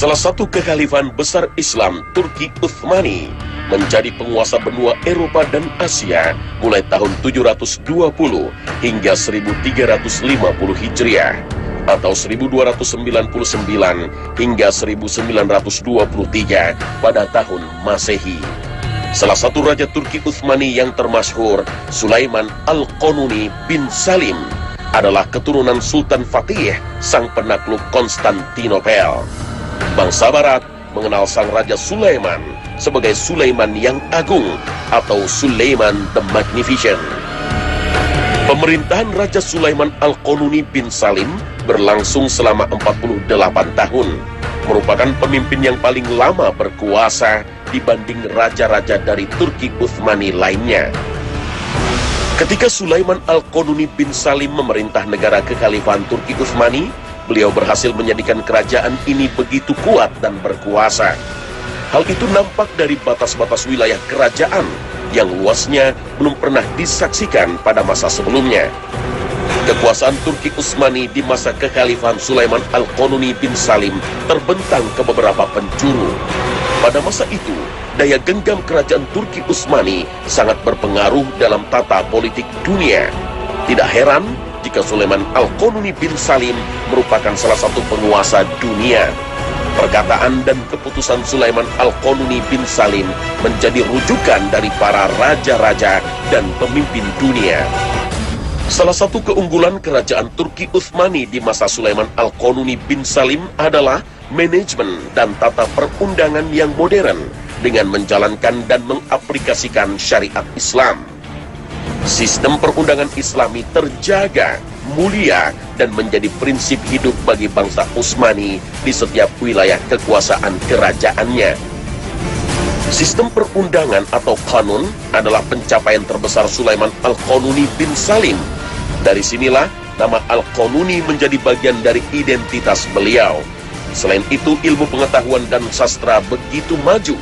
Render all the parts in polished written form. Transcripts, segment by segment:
salah satu kekhalifan besar Islam Turki Utsmani, menjadi penguasa benua Eropa dan Asia mulai tahun 720 hingga 1350 Hijriah atau 1299 hingga 1923 pada tahun Masehi. Salah satu raja Turki Utsmani yang termasyhur, Sulaiman Al-Qanuni bin Salim, adalah keturunan Sultan Fatih, sang penakluk Konstantinopel. Bangsa Barat mengenal sang Raja Sulaiman sebagai Sulaiman yang Agung atau Sulaiman the Magnificent. Pemerintahan Raja Sulaiman Al-Qanuni bin Salim berlangsung selama 48 tahun, merupakan pemimpin yang paling lama berkuasa dibanding raja-raja dari Turki Utsmani lainnya. Ketika Sulaiman Al-Qanuni bin Salim memerintah negara kekhalifahan Turki Utsmani, beliau berhasil menjadikan kerajaan ini begitu kuat dan berkuasa. Hal itu nampak dari batas-batas wilayah kerajaan yang luasnya belum pernah disaksikan pada masa sebelumnya. Kekuasaan Turki Utsmani di masa kekhalifahan Sulaiman Al-Qanuni bin Salim terbentang ke beberapa penjuru. Pada masa itu, daya genggam kerajaan Turki Utsmani sangat berpengaruh dalam tata politik dunia. Tidak heran jika Sulaiman Al-Qanuni bin Salim merupakan salah satu penguasa dunia. Perkataan dan keputusan Sulaiman Al-Qanuni bin Salim menjadi rujukan dari para raja-raja dan pemimpin dunia. Salah satu keunggulan kerajaan Turki Utsmani di masa Sulaiman Al-Qanuni bin Salim adalah manajemen dan tata perundangan yang modern dengan menjalankan dan mengaplikasikan syariat Islam. Sistem perundangan Islami terjaga, mulia, dan menjadi prinsip hidup bagi bangsa Utsmani di setiap wilayah kekuasaan kerajaannya. Sistem perundangan atau kanun adalah pencapaian terbesar Sulaiman Al-Qanuni bin Salim. Dari sinilah nama Al-Qanuni menjadi bagian dari identitas beliau. Selain itu, ilmu pengetahuan dan sastra begitu maju,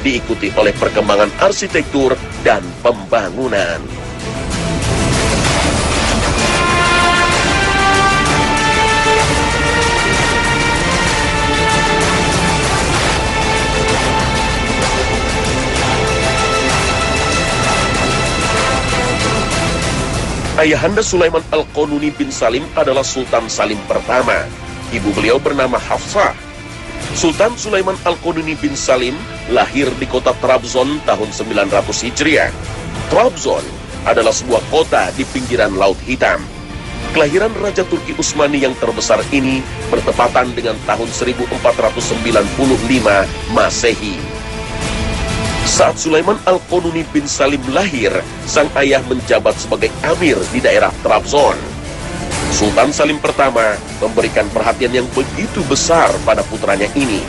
diikuti oleh perkembangan arsitektur dan pembangunan. Ayahanda Sulaiman Al-Qanuni bin Salim adalah Sultan Salim pertama. Ibu beliau bernama Hafsah. Sultan Sulaiman Al-Qanuni bin Salim lahir di kota Trabzon tahun 900 Hijriah. Trabzon adalah sebuah kota di pinggiran Laut Hitam. Kelahiran Raja Turki Utsmani yang terbesar ini bertepatan dengan tahun 1495 Masehi. Saat Sulaiman Al-Qanuni bin Salim lahir, sang ayah menjabat sebagai amir di daerah Trabzon. Sultan Salim pertama memberikan perhatian yang begitu besar pada putranya ini.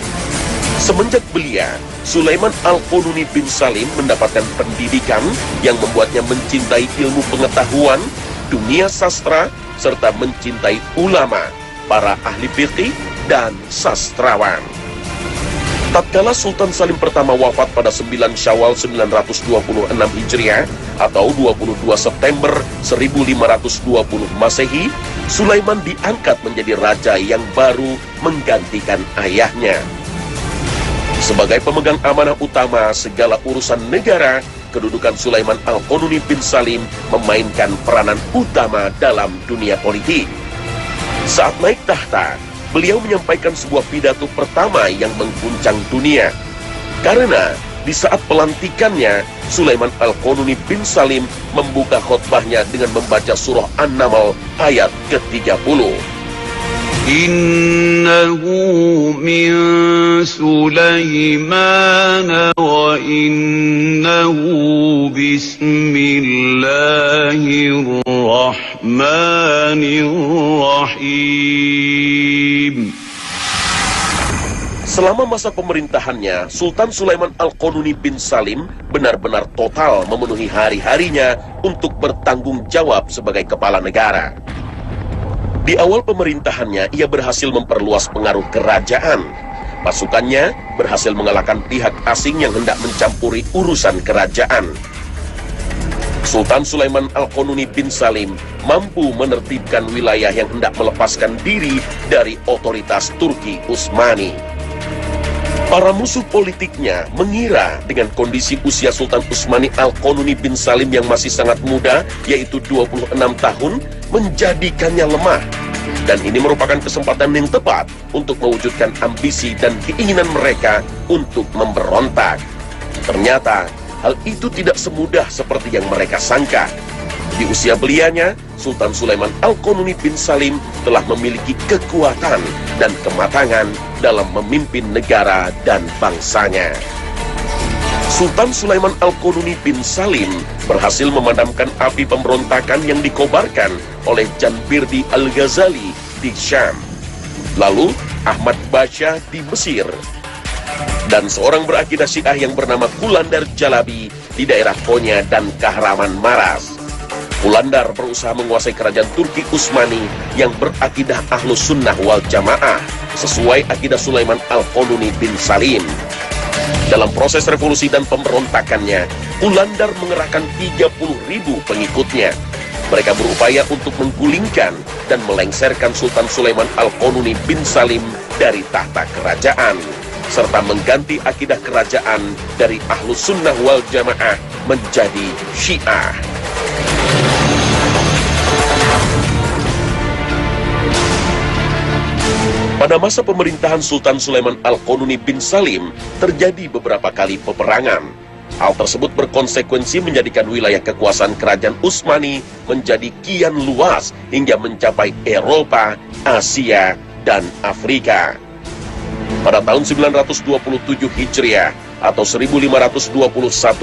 Semenjak belia, Sulaiman Al-Qanuni bin Salim mendapatkan pendidikan yang membuatnya mencintai ilmu pengetahuan, dunia sastra, serta mencintai ulama, para ahli fikih, dan sastrawan. Tatkala Sultan Salim pertama wafat pada 9 Syawal 926 Hijriah atau 22 September 1520 Masehi, Sulaiman diangkat menjadi raja yang baru menggantikan ayahnya. Sebagai pemegang amanah utama segala urusan negara, kedudukan Sulaiman Al-Qanuni bin Salim memainkan peranan utama dalam dunia politik. Saat naik tahta, beliau menyampaikan sebuah pidato pertama yang mengguncang dunia. Karena di saat pelantikannya, Sulaiman Al-Qanuni bin Salim membuka khutbahnya dengan membaca surah An-Naml ayat ke-30. Innahu min Sulaiman wa innahu bismillahirrahmanirrahim. Selama masa pemerintahannya, Sultan Sulaiman Al-Qanuni bin Salim benar-benar total memenuhi hari-harinya untuk bertanggung jawab sebagai kepala negara. Di awal pemerintahannya, ia berhasil memperluas pengaruh kerajaan. Pasukannya berhasil mengalahkan pihak asing yang hendak mencampuri urusan kerajaan. Sultan Sulaiman Al-Qanuni bin Salim mampu menertibkan wilayah yang hendak melepaskan diri dari otoritas Turki Utsmani. Para musuh politiknya mengira dengan kondisi usia Sultan Utsmani Al-Qanuni bin Salim yang masih sangat muda, yaitu 26 tahun, menjadikannya lemah. Dan ini merupakan kesempatan yang tepat untuk mewujudkan ambisi dan keinginan mereka untuk memberontak. Ternyata, hal itu tidak semudah seperti yang mereka sangka. Di usia belianya, Sultan Sulaiman Al-Qanuni bin Salim telah memiliki kekuatan dan kematangan dalam memimpin negara dan bangsanya. Sultan Sulaiman Al-Qanuni bin Salim berhasil memadamkan api pemberontakan yang dikobarkan oleh Janbirdi Al-Ghazali di Syam, lalu Ahmad Basha di Mesir, dan seorang berakidah Syiah yang bernama Qulandar Jalabi di daerah Konya dan Kahraman Maras. Qulandar berusaha menguasai kerajaan Turki Utsmani yang berakidah Ahlus Sunnah wal Jamaah sesuai akidah Sulaiman Al-Qanuni bin Salim. Dalam proses revolusi dan pemberontakannya, Qulandar mengerahkan 30.000 pengikutnya. Mereka berupaya untuk menggulingkan dan melengsarkan Sultan Sulaiman Al-Qanuni bin Salim dari tahta kerajaan, serta mengganti akidah kerajaan dari Ahlus Sunnah wal Jamaah menjadi Syiah. Pada masa pemerintahan Sultan Sulaiman Al-Qanuni bin Salim, terjadi beberapa kali peperangan. Hal tersebut berkonsekuensi menjadikan wilayah kekuasaan kerajaan Utsmani menjadi kian luas hingga mencapai Eropa, Asia, dan Afrika. Pada tahun 927 Hijriah atau 1521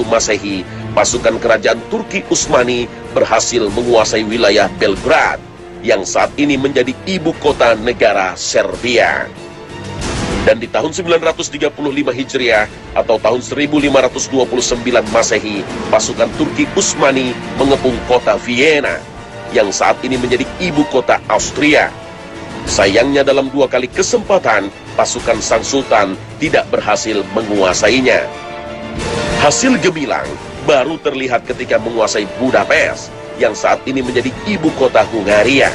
Masehi, pasukan kerajaan Turki Utsmani berhasil menguasai wilayah Belgrad yang saat ini menjadi ibu kota negara Serbia. Dan di tahun 935 Hijriah atau tahun 1529 Masehi, pasukan Turki Utsmani mengepung kota Vienna yang saat ini menjadi ibu kota Austria. Sayangnya dalam 2 kali kesempatan, pasukan sang sultan tidak berhasil menguasainya. Hasil gemilang baru terlihat ketika menguasai Budapest yang saat ini menjadi ibu kota Hungaria.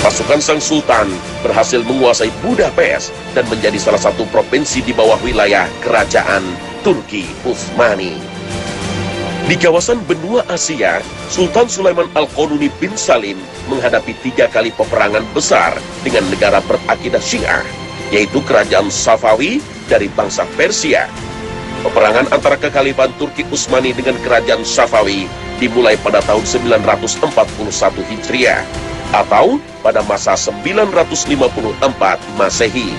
Pasukan sang sultan berhasil menguasai Budapest dan menjadi salah satu provinsi di bawah wilayah kerajaan Turki Utsmani. Di kawasan benua Asia, Sultan Sulaiman Al-Qanuni bin Salim menghadapi 3 kali peperangan besar dengan negara berakidah Syiah, yaitu kerajaan Safawi dari bangsa Persia. Peperangan antara kekhalifahan Turki Utsmani dengan kerajaan Safawi dimulai pada tahun 941 Hijriah atau pada masa 954 Masehi.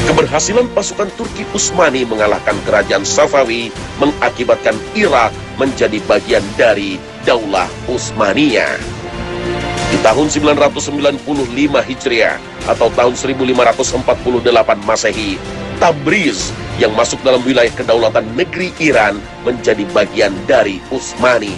Keberhasilan pasukan Turki Utsmani mengalahkan kerajaan Safawi mengakibatkan Irak menjadi bagian dari Daulah Utsmaniyah. Di tahun 995 Hijriah atau tahun 1548 Masehi, Tabriz yang masuk dalam wilayah kedaulatan negeri Iran menjadi bagian dari Utsmani.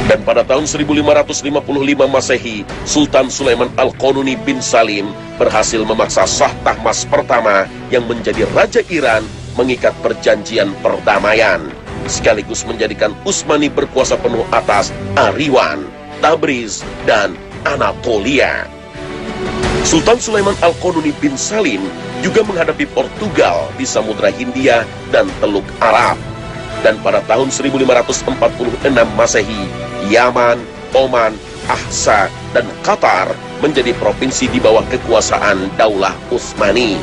Dan pada tahun 1555 Masehi, Sultan Sulaiman Al-Qanuni bin Salim berhasil memaksa Shah Tahmasp pertama yang menjadi Raja Iran mengikat perjanjian perdamaian, sekaligus menjadikan Utsmani berkuasa penuh atas Ariwan, Tabriz, dan Anatolia. Sultan Sulaiman Al-Qanuni bin Salim juga menghadapi Portugal di Samudra Hindia dan Teluk Arab. Dan pada tahun 1546 Masehi, Yaman, Oman, Ahsa, dan Qatar menjadi provinsi di bawah kekuasaan Daulah Utsmani.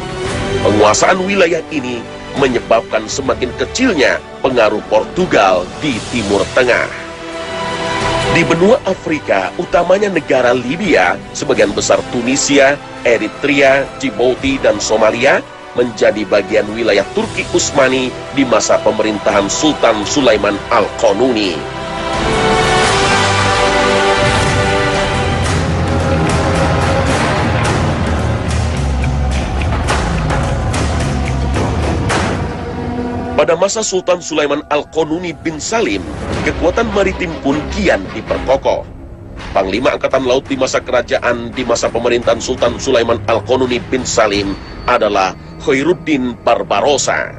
Penguasaan wilayah ini menyebabkan semakin kecilnya pengaruh Portugal di Timur Tengah. Di benua Afrika, utamanya negara Libya, sebagian besar Tunisia, Eritrea, Djibouti, dan Somalia menjadi bagian wilayah Turki Utsmani di masa pemerintahan Sultan Sulaiman Al-Qanuni. Pada masa Sultan Sulaiman Al-Qanuni bin Salim, kekuatan maritim pun kian diperkokoh. Panglima Angkatan Laut di masa kerajaan di masa pemerintahan Sultan Sulaiman Al-Qanuni bin Salim adalah Khairuddin Barbarossa.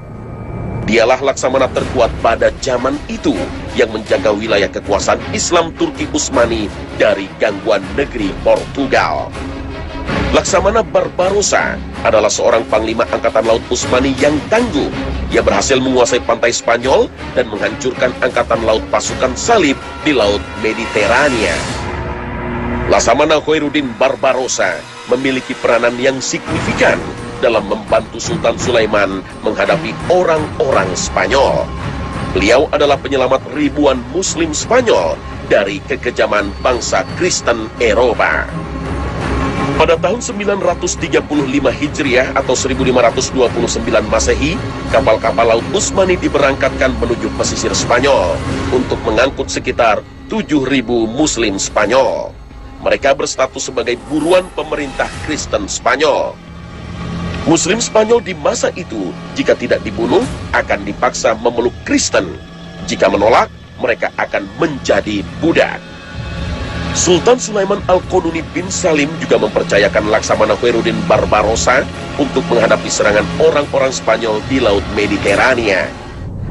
Dialah laksamana terkuat pada zaman itu yang menjaga wilayah kekuasaan Islam Turki Utsmani dari gangguan negeri Portugal. Laksamana Barbarossa adalah seorang panglima angkatan laut Utsmani yang tangguh. Ia berhasil menguasai pantai Spanyol dan menghancurkan angkatan laut pasukan salib di Laut Mediterania. Laksamana Khairuddin Barbarossa memiliki peranan yang signifikan dalam membantu Sultan Sulaiman menghadapi orang-orang Spanyol. Beliau adalah penyelamat ribuan Muslim Spanyol dari kekejaman bangsa Kristen Eropa. Pada tahun 935 Hijriah atau 1529 Masehi, kapal-kapal laut Utsmani diberangkatkan menuju pesisir Spanyol untuk mengangkut sekitar 7.000 Muslim Spanyol. Mereka berstatus sebagai buruan pemerintah Kristen Spanyol. Muslim Spanyol di masa itu, jika tidak dibunuh, akan dipaksa memeluk Kristen. Jika menolak, mereka akan menjadi budak. Sultan Sulaiman Al-Qanuni bin Salim juga mempercayakan Laksamana Khairuddin Barbarossa untuk menghadapi serangan orang-orang Spanyol di Laut Mediterania.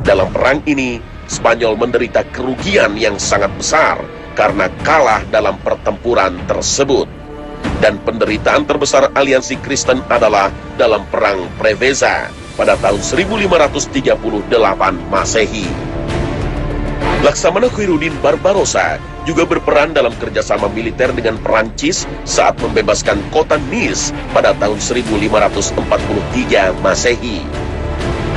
Dalam perang ini, Spanyol menderita kerugian yang sangat besar karena kalah dalam pertempuran tersebut. Dan penderitaan terbesar aliansi Kristen adalah dalam Perang Preveza pada tahun 1538 Masehi. Laksamana Khairuddin Barbarossa juga berperan dalam kerjasama militer dengan Perancis saat membebaskan kota Nice pada tahun 1543 Masehi.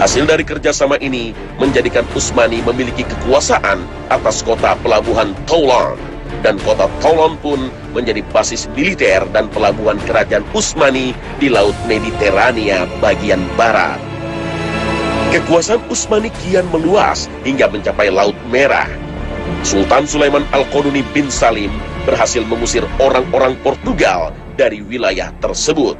Hasil dari kerjasama ini menjadikan Utsmani memiliki kekuasaan atas kota pelabuhan Toulon, dan kota Toulon pun menjadi basis militer dan pelabuhan kerajaan Utsmani di Laut Mediterania bagian barat. Kekuasaan Utsmani kian meluas hingga mencapai Laut Merah. Sultan Sulaiman Al-Qanuni bin Salim berhasil mengusir orang-orang Portugal dari wilayah tersebut.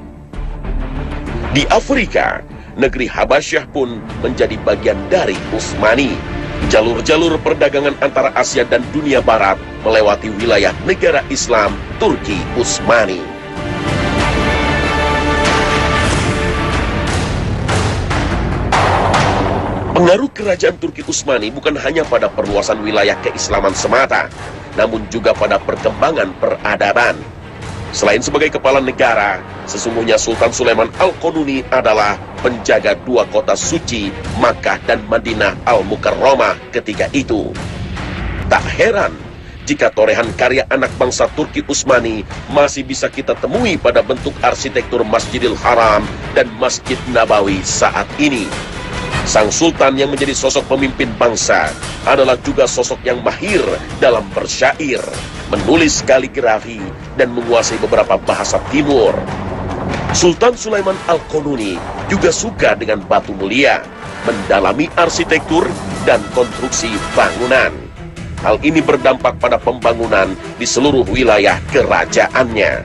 Di Afrika, negeri Habasyah pun menjadi bagian dari Utsmani. Jalur-jalur perdagangan antara Asia dan dunia barat melewati wilayah negara Islam Turki Utsmani. Pengaruh kerajaan Turki Utsmani bukan hanya pada perluasan wilayah keislaman semata, namun juga pada perkembangan peradaban. Selain sebagai kepala negara, sesungguhnya Sultan Sulaiman Al-Qanuni adalah penjaga dua kota suci, Makkah dan Madinah Al-Mukarramah ketika itu. Tak heran jika torehan karya anak bangsa Turki Utsmani masih bisa kita temui pada bentuk arsitektur Masjidil Haram dan Masjid Nabawi saat ini. Sang Sultan yang menjadi sosok pemimpin bangsa adalah juga sosok yang mahir dalam bersyair, menulis kaligrafi, dan menguasai beberapa bahasa timur. Sultan Sulaiman Al-Qanuni juga suka dengan batu mulia, mendalami arsitektur dan konstruksi bangunan. Hal ini berdampak pada pembangunan di seluruh wilayah kerajaannya.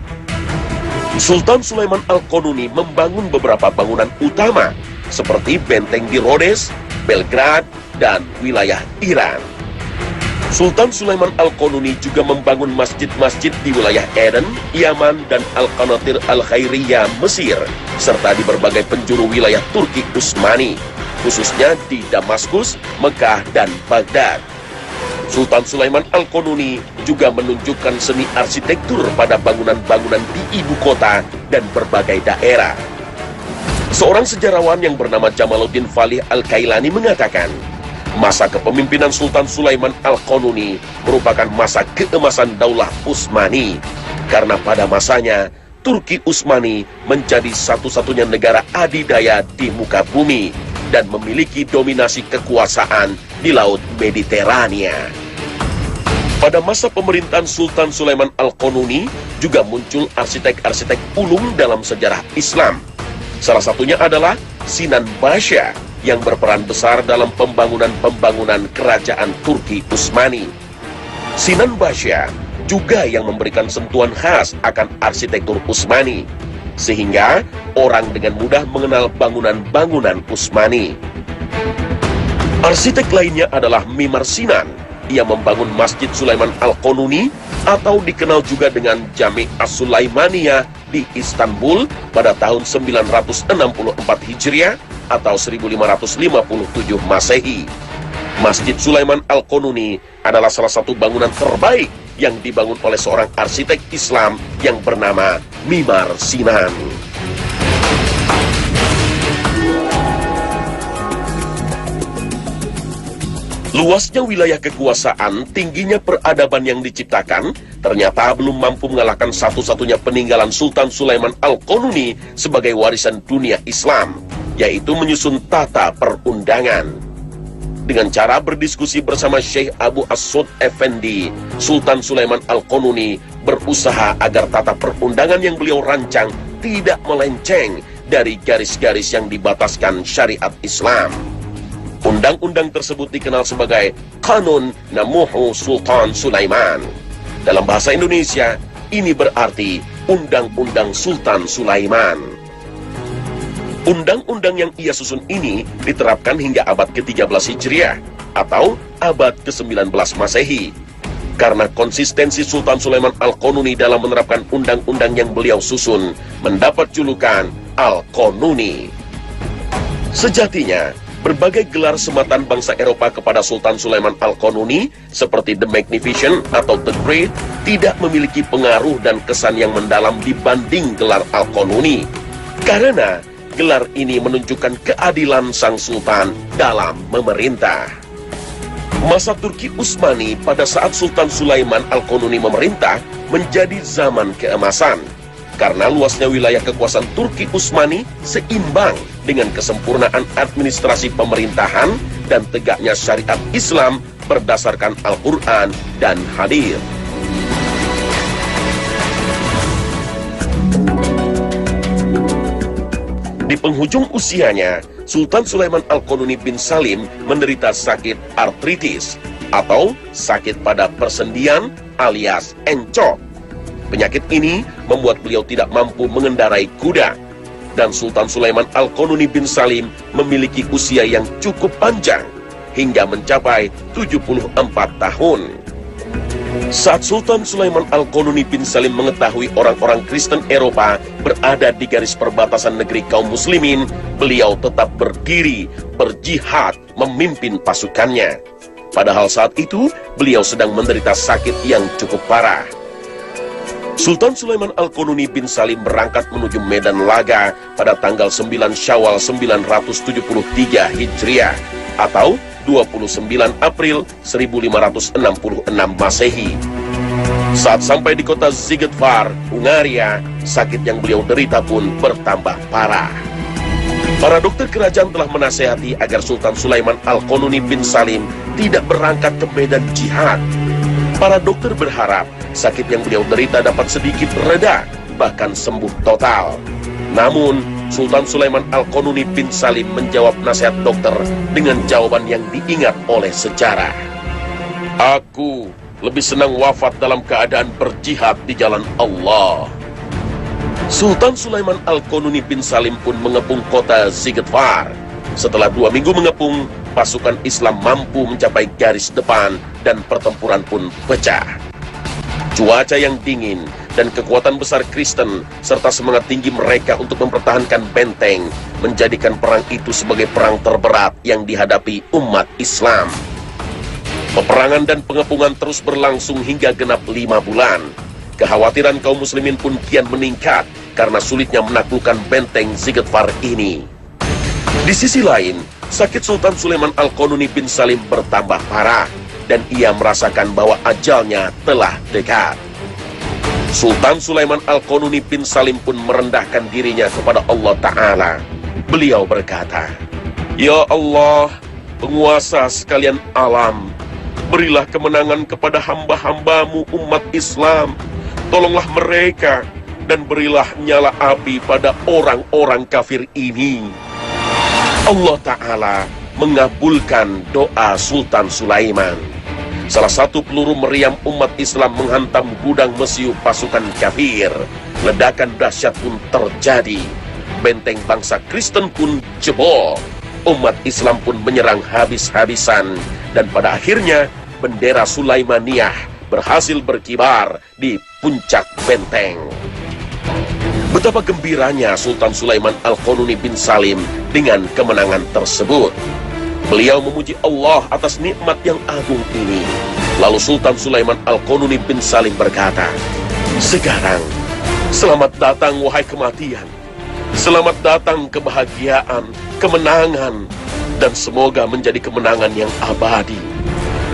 Sultan Sulaiman Al-Qanuni membangun beberapa bangunan utama seperti benteng di Rhodes, Belgrade, dan wilayah Iran. Sultan Sulaiman Al-Qanuni juga membangun masjid-masjid di wilayah Aden, Yaman, dan Al-Qanatir Al-Khairiyah, Mesir, serta di berbagai penjuru wilayah Turki Utsmani, khususnya di Damaskus, Mekah, dan Baghdad. Sultan Sulaiman Al-Qanuni juga menunjukkan seni arsitektur pada bangunan-bangunan di ibu kota dan berbagai daerah. Seorang sejarawan yang bernama Jamaluddin Falih Al-Kailani mengatakan, masa kepemimpinan Sultan Sulaiman Al-Qanuni merupakan masa keemasan Daulah Utsmani, karena pada masanya Turki Utsmani menjadi satu-satunya negara adidaya di muka bumi dan memiliki dominasi kekuasaan di Laut Mediterania. Pada masa pemerintahan Sultan Sulaiman Al-Qanuni juga muncul arsitek-arsitek ulung dalam sejarah Islam. Salah satunya adalah Sinan Basha yang berperan besar dalam pembangunan kerajaan Turki Utsmani. Sinan Basha juga yang memberikan sentuhan khas akan arsitektur Utsmani, sehingga orang dengan mudah mengenal bangunan-bangunan Utsmani. Arsitek lainnya adalah Mimar Sinan. Ia membangun Masjid Sulaiman Al-Qanuni atau dikenal juga dengan Jami' As-Sulaimaniyah di Istanbul pada tahun 964 Hijriah atau 1557 Masehi. Masjid Sulaiman Al-Qanuni adalah salah satu bangunan terbaik yang dibangun oleh seorang arsitek Islam yang bernama Mimar Sinan. Luasnya wilayah kekuasaan, tingginya peradaban yang diciptakan, ternyata belum mampu mengalahkan satu-satunya peninggalan Sultan Sulaiman Al-Qanuni sebagai warisan dunia Islam, yaitu menyusun tata perundangan. Dengan cara berdiskusi bersama Syekh Abu As-Sud Effendi, Sultan Sulaiman Al-Qanuni berusaha agar tata perundangan yang beliau rancang tidak melenceng dari garis-garis yang dibataskan syariat Islam. Undang-undang tersebut dikenal sebagai Kanun Namuhu Sultan Sulaiman. Dalam bahasa Indonesia, ini berarti Undang-Undang Sultan Sulaiman. Undang-undang yang ia susun ini diterapkan hingga abad ke-13 Hijriah atau abad ke-19 Masehi. Karena konsistensi Sultan Sulaiman Al-Qanuni dalam menerapkan undang-undang yang beliau susun mendapat julukan Al-Qanuni. Sejatinya, berbagai gelar sematan bangsa Eropa kepada Sultan Sulaiman Al-Qanuni seperti The Magnificent atau The Great tidak memiliki pengaruh dan kesan yang mendalam dibanding gelar Al-Qanuni, karena gelar ini menunjukkan keadilan sang sultan dalam memerintah. Masa Turki Utsmani pada saat Sultan Sulaiman Al-Qanuni memerintah menjadi zaman keemasan, karena luasnya wilayah kekuasaan Turki Utsmani seimbang dengan kesempurnaan administrasi pemerintahan dan tegaknya syariat Islam berdasarkan Al-Quran dan hadits. Di penghujung usianya, Sultan Sulaiman Al-Qanuni bin Salim menderita sakit artritis atau sakit pada persendian alias encok. Penyakit ini membuat beliau tidak mampu mengendarai kuda, dan Sultan Sulaiman Al-Qanuni bin Salim memiliki usia yang cukup panjang hingga mencapai 74 tahun. Saat Sultan Sulaiman Al-Qanuni bin Salim mengetahui orang-orang Kristen Eropa berada di garis perbatasan negeri kaum muslimin, beliau tetap berdiri, berjihad, memimpin pasukannya. Padahal saat itu, beliau sedang menderita sakit yang cukup parah. Sultan Sulaiman Al-Qanuni bin Salim berangkat menuju Medan Laga pada tanggal 9 Syawal 973 Hijriah atau 29 April 1566 Masehi. Saat sampai di kota Zigetvar, Hungaria, sakit yang beliau derita pun bertambah parah. Para dokter kerajaan telah menasihati agar Sultan Sulaiman Al-Qanuni bin Salim tidak berangkat ke medan jihad. Para dokter berharap sakit yang beliau derita dapat sedikit reda, bahkan sembuh total. Namun, Sultan Sulaiman Al-Qanuni bin Salim menjawab nasihat dokter dengan jawaban yang diingat oleh sejarah. Aku lebih senang wafat dalam keadaan berjihad di jalan Allah. Sultan Sulaiman Al-Qanuni bin Salim pun mengepung kota Zigetvar. Setelah 2 minggu mengepung, pasukan Islam mampu mencapai garis depan dan pertempuran pun pecah. Cuaca yang dingin dan kekuatan besar Kristen serta semangat tinggi mereka untuk mempertahankan benteng menjadikan perang itu sebagai perang terberat yang dihadapi umat Islam. Peperangan dan pengepungan terus berlangsung hingga genap 5 bulan. Kekhawatiran kaum muslimin pun kian meningkat karena sulitnya menaklukkan benteng Zigetvar ini. Di sisi lain, sakit Sultan Sulaiman Al-Qanuni bin Salim bertambah parah dan ia merasakan bahwa ajalnya telah dekat. Sultan Sulaiman Al-Qanuni bin Salim pun merendahkan dirinya kepada Allah Ta'ala. Beliau berkata, "Ya Allah, penguasa sekalian alam, berilah kemenangan kepada hamba-hambamu umat Islam. Tolonglah mereka dan berilah nyala api pada orang-orang kafir ini." Allah Ta'ala mengabulkan doa Sultan Sulaiman. Salah satu peluru meriam umat Islam menghantam gudang mesiu pasukan kafir. Ledakan dahsyat pun terjadi. Benteng bangsa Kristen pun jebol. Umat Islam pun menyerang habis-habisan. Dan pada akhirnya bendera Sulaimaniyah berhasil berkibar di puncak benteng. Betapa gembiranya Sultan Sulaiman Al-Qanuni bin Salim dengan kemenangan tersebut. Beliau memuji Allah atas nikmat yang agung ini. Lalu Sultan Sulaiman Al-Qanuni bin Salim berkata, "Sekarang, selamat datang wahai kematian. Selamat datang kebahagiaan, kemenangan, dan semoga menjadi kemenangan yang abadi.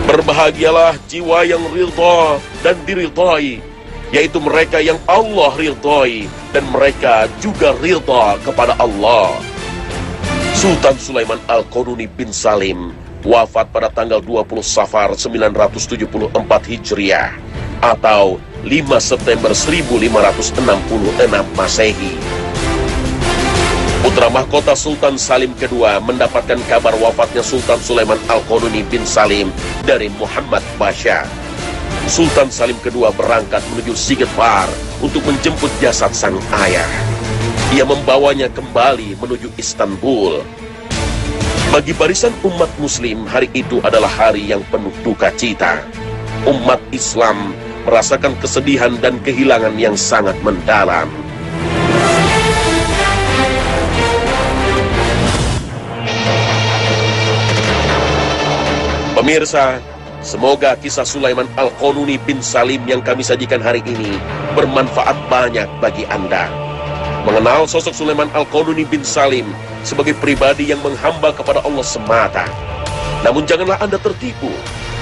Berbahagialah jiwa yang ridha dan diridhai, yaitu mereka yang Allah ridhai dan mereka juga ridha kepada Allah." Sultan Sulaiman Al-Qanuni bin Salim wafat pada tanggal 20 Safar 974 Hijriah atau 5 September 1566 Masehi. Putra mahkota Sultan Salim II mendapatkan kabar wafatnya Sultan Sulaiman Al-Qanuni bin Salim dari Muhammad Pasha. Sultan Salim II berangkat menuju Sigetar untuk menjemput jasad sang ayah. Ia membawanya kembali menuju Istanbul. Bagi barisan umat muslim, hari itu adalah hari yang penuh duka cita. Umat Islam merasakan kesedihan dan kehilangan yang sangat mendalam. Pemirsa, semoga kisah Sulaiman Al-Qanuni bin Salim yang kami sajikan hari ini bermanfaat banyak bagi Anda. Mengenal sosok Sulaiman Al-Qanuni bin Salim sebagai pribadi yang menghamba kepada Allah semata. Namun janganlah Anda tertipu,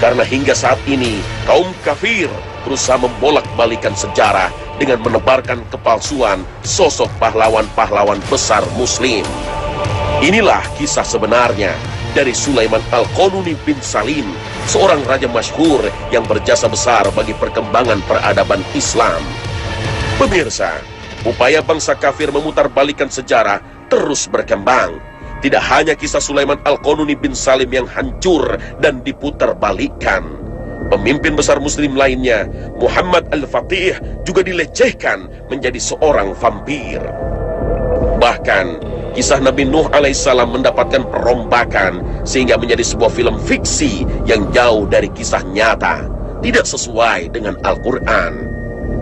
karena hingga saat ini kaum kafir berusaha membolak-balikan sejarah dengan menebarkan kepalsuan sosok pahlawan-pahlawan besar muslim. Inilah kisah sebenarnya dari Sulaiman Al-Qanuni bin Salim, seorang raja masyhur yang berjasa besar bagi perkembangan peradaban Islam. Pemirsa, upaya bangsa kafir memutarbalikkan sejarah terus berkembang. Tidak hanya kisah Sulaiman Al-Qanuni bin Salim yang hancur dan diputarbalikkan. Pemimpin besar muslim lainnya, Muhammad Al-Fatih, juga dilecehkan menjadi seorang vampir. Bahkan, kisah Nabi Nuh alaihissalam mendapatkan perombakan sehingga menjadi sebuah film fiksi yang jauh dari kisah nyata, tidak sesuai dengan Al-Quran.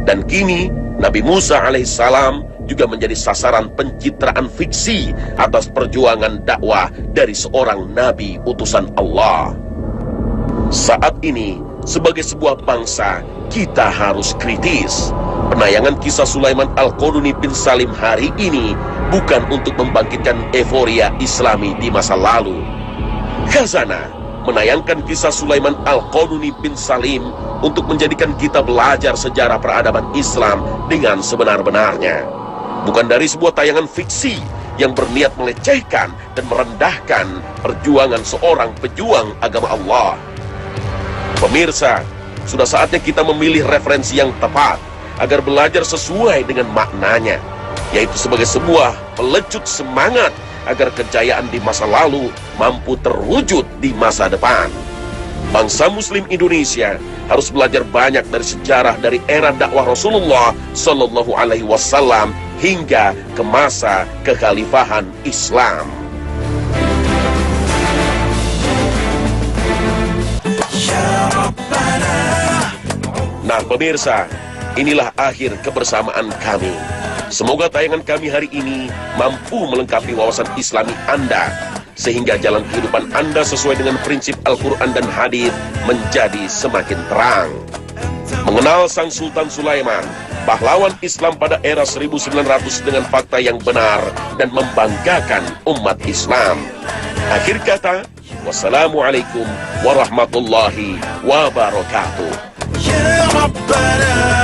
Dan kini, Nabi Musa alaihissalam juga menjadi sasaran pencitraan fiksi atas perjuangan dakwah dari seorang nabi utusan Allah. Saat ini, sebagai sebuah bangsa, kita harus kritis. Penayangan kisah Sulaiman Al-Qanuni bin Salim hari ini bukan untuk membangkitkan euforia Islami di masa lalu. Khazanah menayangkan kisah Sulaiman Al-Qanuni bin Salim untuk menjadikan kita belajar sejarah peradaban Islam dengan sebenar-benarnya. Bukan dari sebuah tayangan fiksi yang berniat melecehkan dan merendahkan perjuangan seorang pejuang agama Allah. Pemirsa, sudah saatnya kita memilih referensi yang tepat agar belajar sesuai dengan maknanya, yaitu sebagai sebuah pelecut semangat agar kejayaan di masa lalu mampu terwujud di masa depan. Bangsa Muslim Indonesia harus belajar banyak dari sejarah dari era dakwah Rasulullah Shallallahu Alaihi Wasallam hingga ke masa kekhalifahan Islam. Nah pemirsa, inilah akhir kebersamaan kami. Semoga tayangan kami hari ini mampu melengkapi wawasan Islami Anda, sehingga jalan kehidupan Anda sesuai dengan prinsip Al-Quran dan Hadis menjadi semakin terang. Mengenal Sang Sultan Sulaiman, pahlawan Islam pada era 1900 dengan fakta yang benar dan membanggakan umat Islam. Akhir kata, wassalamualaikum warahmatullahi wabarakatuh. Ya Rabbana.